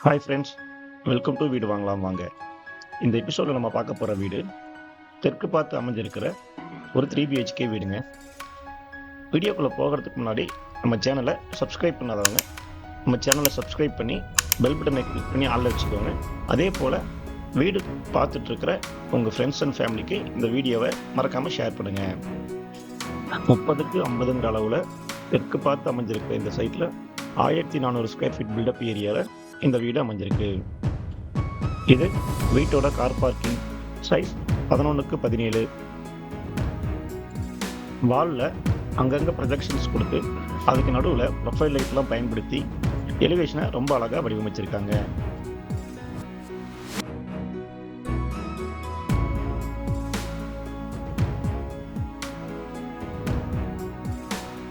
Hi friends, welcome to வீடு வாங்கலாம் வாங்க. இந்த எபிசோடில் நம்ம பார்க்க போகிற வீடு தெற்கு பார்த்து அமைஞ்சிருக்கிற ஒரு 3 BHK வீடுங்க. வீடியோக்குள்ளே போகிறதுக்கு முன்னாடி நம்ம சேனலை சப்ஸ்கிரைப் பண்ணாதவங்க நம்ம சேனலை சப்ஸ்கிரைப் பண்ணி பெல் பட்டனை கிளிக் பண்ணி ஆளில் வச்சுக்கோங்க. அதே போல் வீடு பார்த்துட்ருக்கிற உங்கள் ஃப்ரெண்ட்ஸ் அண்ட் ஃபேமிலிக்கு இந்த வீடியோவை மறக்காமல் ஷேர் பண்ணுங்கள். 30க்கு 50ங்கிற அளவில் தெற்கு பார்த்து அமைஞ்சிருக்கிற இந்த சைட்டில் 1400 ஸ்கொயர் ஃபீட் பில்டப் ஏரியாவில் இந்த வீடு அமைஞ்சிருக்கு. இது வீட்டோட கார் பார்க்கிங் சைஸ் 11க்கு 17. வாலில் அங்கங்கே ப்ரொஜெக்ஷன்ஸ் கொடுத்து அதுக்கு நடுவில் ப்ரொஃபைல் லைட்லாம் பயன்படுத்தி எலிவேஷனை ரொம்ப அழகாக வடிவமைச்சிருக்காங்க.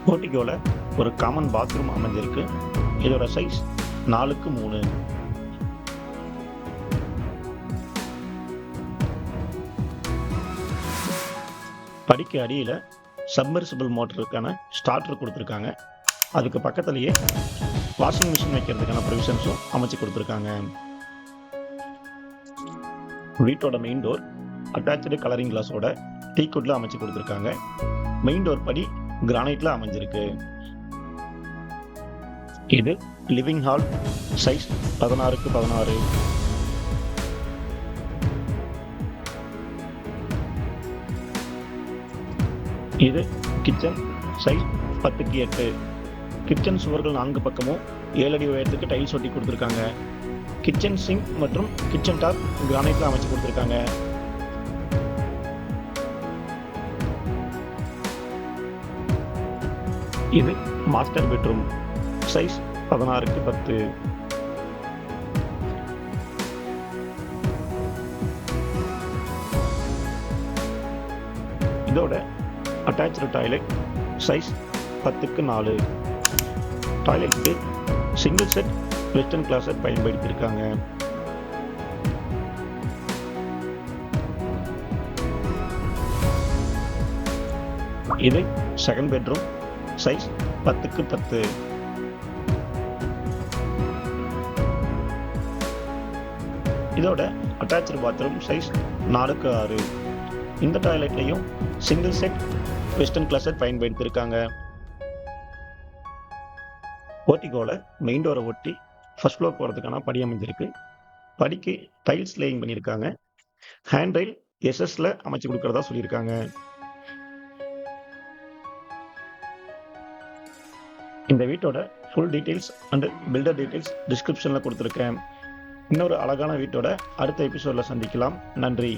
போர்ட்டிகோவில் ஒரு காமன் பாத்ரூம் அமைஞ்சிருக்கு. இதோட சைஸ் 4க்கு 3. படிக்க அடியில் சப்மர்சிபிள் மோட்டருக்கான ஸ்டார்டர் கொடுத்துருக்காங்க. அதுக்கு பக்கத்துலேயே வாஷிங் மிஷின் வைக்கிறதுக்கான ப்ரொவிஷன்ஸும் அமைச்சு கொடுத்துருக்காங்க. வீட்டோட மெயின் டோர் அட்டாச்சு கலரிங் கிளாஸோட டீக்குட்ல அமைச்சு கொடுத்துருக்காங்க. மெயின் டோர் படி கிரானைட்ல அமைஞ்சிருக்கு. இது லிவிங் ஹால் சைஸ் 16க்கு 16. இது கிச்சன் சைஸ் 10க்கு 8. கிச்சன் சுவர்கள் 4 பக்கமும் 7 அடி உயரத்துக்கு டைல்ஸ் ஒட்டி கொடுத்துருக்காங்க. கிச்சன் சிங்க் மற்றும் கிச்சன் டாப் கிரானைட்ல அமைச்சு கொடுத்துருக்காங்க. இது மாஸ்டர் பெட்ரூம் சைஸ் 16க்கு 10. இதோட அட்டாச்சு டாய்லெட் சைஸ் 10க்கு 4. டாய்லெட்டுக்கு சிங்கிள் செட் வெஸ்டர்ன் கிளாஸட் பயன்படுத்தியிருக்காங்க. இது செகண்ட் பெட்ரூம் சைஸ் 10க்கு 10. இதோட அட்டாச்சு பாத்ரூம் சைஸ் 4க்கு 6. இந்த டாய்லெட்லையும் சிங்கிள் செட் வெஸ்டர்ன் கிளாஸட் பயன்படுத்தியிருக்காங்க. போர்ட்டிகோல மெயின் டோரை ஒட்டி ஃபர்ஸ்ட் ஃப்ளோர் போகிறதுக்கான படி அமைஞ்சிருக்கு. படிக்கு டைல்ஸ் லேயிங் பண்ணியிருக்காங்க. ஹேண்ட் ரைல் எஸ்எஸ்ல அமைச்சு கொடுக்கறதா சொல்லியிருக்காங்க. இந்த வீட்டோட full details and builder details டிஸ்கிரிப்ஷனில் கொடுத்துருக்கேன். இன்னொரு அழகான வீட்டோட அடுத்த எபிசோடில் சந்திக்கலாம். நன்றி.